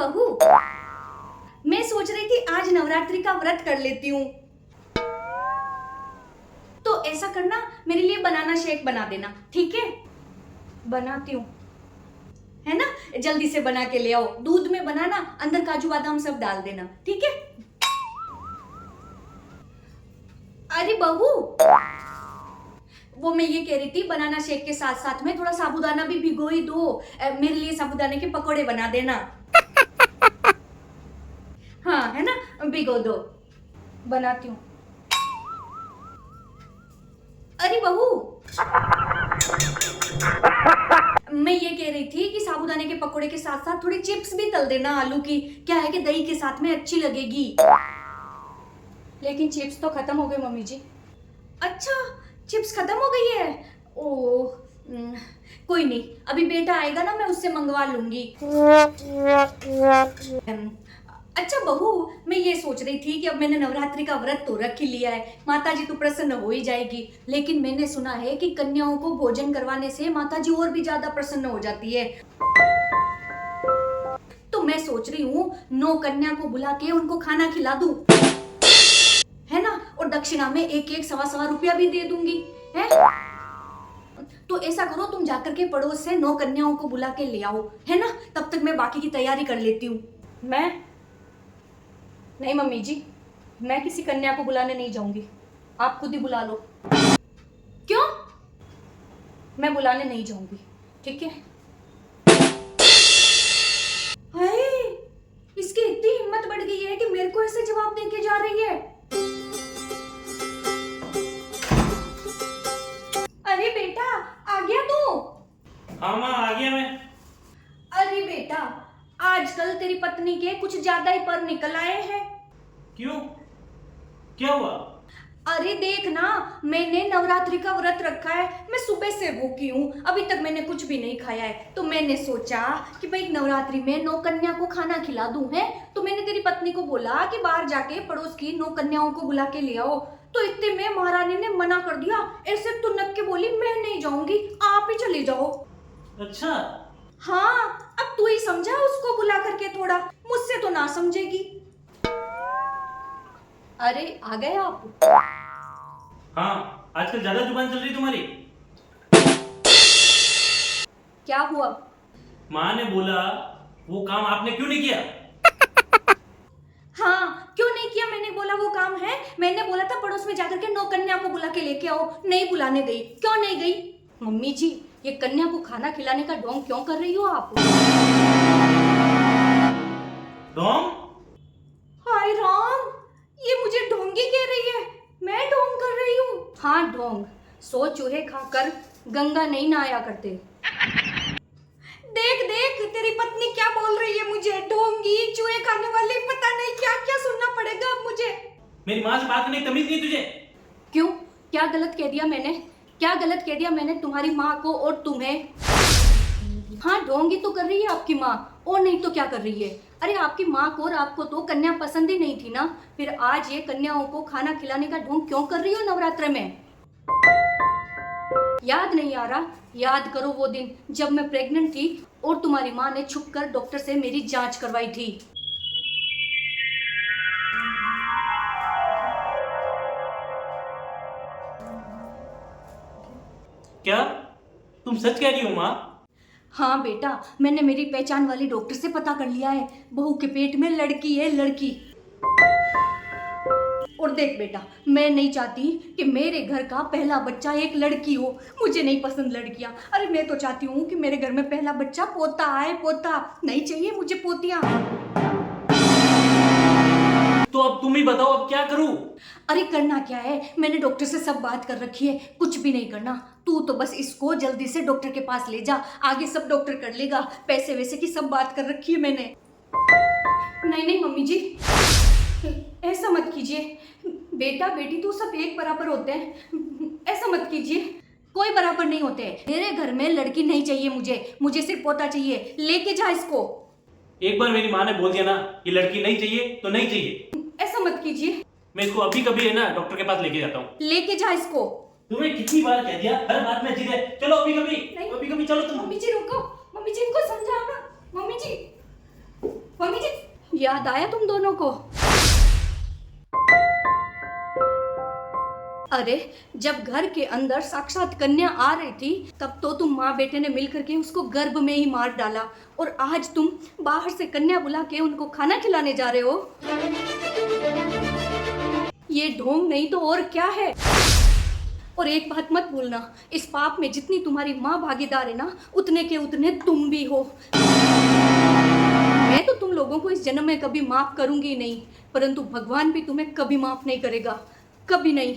बहू, मैं सोच रही थी आज नवरात्रि का व्रत कर लेती हूँ। तो ऐसा करना, मेरे लिए बनाना शेक बना देना, ठीक है? बनाती हूँ, है ना? जल्दी से बना के ले आओ। दूध में बनाना, अंदर काजू बादाम सब डाल देना, ठीक है? अरे बहू, वो मैं ये कह रही थी, बनाना शेक के साथ साथ में थोड़ा साबूदाना भी भिगो ही दो। मेरे लिए साबूदाने के पकोड़े बना देना। हाँ, है ना? भिगो दो, बनाती हूँ। अरे बहू, मैं ये कह रही थी कि साबूदाने के पकोड़े के साथ साथ थोड़ी चिप्स भी तल देना आलू की। क्या है कि दही के साथ में अच्छी लगेगी। लेकिन चिप्स तो खत्म हो गई मम्मी जी। अच्छा, चिप्स खत्म हो गई है? ओह, कोई नहीं, अभी बेटा आएगा ना, मैं उससे मंगवा लूंगी। अच्छा बहू, मैं ये सोच रही थी कि अब मैंने नवरात्रि का व्रत तो रख ही लिया है, माता जी तो प्रसन्न हो ही जाएगी। लेकिन मैंने सुना है कि कन्याओं को भोजन करवाने से माता जी और भी ज्यादा प्रसन्न हो जाती है। तो मैं सोच रही हूँ 9 कन्या को बुला के उनको खाना खिला दूं, है ना? और दक्षिणा में एक एक सवा रुपया भी दे दूंगी, है? तो ऐसा करो, तुम जाकर के पड़ोस से 9 कन्याओं को बुला के ले आओ, है ना? तब तक मैं बाकी की तैयारी कर लेती हूँ। मैं नहीं मम्मी जी, मैं किसी कन्या को बुलाने नहीं जाऊंगी, आप खुद ही बुला लो। क्यों? मैं बुलाने नहीं जाऊंगी, ठीक है? हाय, इसकी इतनी हिम्मत बढ़ गई है कि मेरे को ऐसे जवाब देके जा रही है। अरे बेटा, आ गया तू? हाँ माँ, आ गया मैं। अरे बेटा, आजकल तेरी पत्नी के कुछ ज्यादा ही पर निकल आए हैं। क्यों, क्या हुआ? अरे देख ना, मैंने नवरात्रि का व्रत रखा है, मैं सुबह से भूखी हूँ, अभी तक मैंने कुछ भी नहीं खाया है। तो मैंने सोचा कि भाई नवरात्रि में 9 कन्या को खाना खिला दूं, है? तो मैंने तेरी पत्नी को बोला कि बाहर जाके पड़ोस की 9 कन्याओं को बुला के ले आओ। तो इतने में महारानी ने मना कर दिया, ऐसे तुनक के बोली मैं नहीं जाऊंगी, आप ही चले जाओ। अच्छा। हाँ, अब तू ही समझा उसको बुला करके, थोड़ा मुझसे तो ना समझेगी। अरे आ गए आप? हाँ, आजकल ज्यादा जुबान चल रही तुम्हारी। क्या हुआ? माँ ने बोला वो काम आपने क्यों नहीं किया? हाँ, क्यों नहीं किया? मैंने बोला वो काम है, मैंने बोला था पड़ोस में जाकर के 9 कन्या को बुला के लेके आओ, नहीं बुलाने गई। क्यों नहीं गई? मम्मी जी, ये कन्या को खाना खिलाने का ढोंग क्यों कर रही हो आप? ढोंग? हाय राम, ये मुझे ढोंगी कह रही है, मैं ढोंग कर रही हूँ? हाँ ढोंग, 100 चूहे खाकर गंगा नहीं नहाया करते। देख देख, तेरी पत्नी क्या बोल रही है मुझे, ढोंगी, चूहे खाने वाली, पता नहीं क्या क्या सुनना पड़ेगा अब मुझे। मेरी माँ से बात करने की तमीज नहीं तुझे? क्यों, क्या गलत कह दिया मैंने? क्या गलत कह दिया मैंने तुम्हारी माँ को और तुम्हें? हाँ, ढोंगी तो कर रही है आपकी माँ, और नहीं तो क्या कर रही है? अरे आपकी माँ को और आपको तो कन्या पसंद ही नहीं थी ना, फिर आज ये कन्याओं को खाना खिलाने का ढोंग क्यों कर रही हो नवरात्र में? याद नहीं आ रहा? याद करो वो दिन जब मैं प्रेग्नेंट थी और तुम्हारी माँ ने छुपकर डॉक्टर से मेरी जांच करवाई थी। क्या तुम सच कह रही हो माँ? हाँ बेटा, मैंने मेरी पहचान वाली डॉक्टर से पता कर लिया है, बहू के पेट में लड़की है, लड़की। और देख बेटा, मैं नहीं चाहती कि मेरे घर का पहला बच्चा एक लड़की हो, मुझे नहीं पसंद लड़कियां। अरे मैं तो चाहती हूँ कि मेरे घर में पहला बच्चा पोता आए, पोता नहीं चाहिए मुझे पोतियां। तो अब तुम ही बताओ, अब क्या करूं? अरे करना क्या है, मैंने डॉक्टर से सब बात कर रखी है, कुछ भी नहीं करना। तू तो बस इसको जल्दी से डॉक्टर के पास ले जा, आगे सब डॉक्टर कर लेगा, पैसे वैसे की सब बात कर रखी है मैंने। नहीं नहीं मम्मी जी, ऐसा मत कीजिए, बेटा बेटी तो सब एक बराबर होते हैं, ऐसा मत कीजिए, कोई बराबर नहीं होते। मेरे घर में लड़की नहीं चाहिए मुझे सिर्फ पोता चाहिए, लेके जा इसको। एक बार मेरी माँ ने बोल दिया ना ये लड़की नहीं चाहिए तो नहीं चाहिए। ऐसा मत कीजिए, मैं इसको अभी कभी है ना डॉक्टर के पास लेके जाता हूँ। लेके जा इसको। तुम्हें कितनी बार कह दिया, हर बात में जिद है। चलो अभी कभी, नहीं। अभी कभी चलो तुम। मम्मी जी रुको, मम्मी जी इनको समझाओ ना, मम्मी जी। मम्मी जी, याद आया तुम दोनों को? अरे जब घर के अंदर साक्षात कन्या आ रही थी तब तो तुम माँ बेटे ने मिलकर के उसको गर्भ में ही मार डाला, और आज तुम बाहर से कन्या बुला के उनको खाना खिलाने जा रहे हो। ये ढोंग नहीं तो और क्या है? और एक बात मत भूलना, इस पाप में जितनी तुम्हारी माँ भागीदार है ना, उतने के उतने तुम भी हो। मैं तो तुम लोगों को इस जन्म में कभी माफ करूंगी नहीं, परंतु भगवान भी तुम्हें कभी माफ नहीं करेगा, कभी नहीं।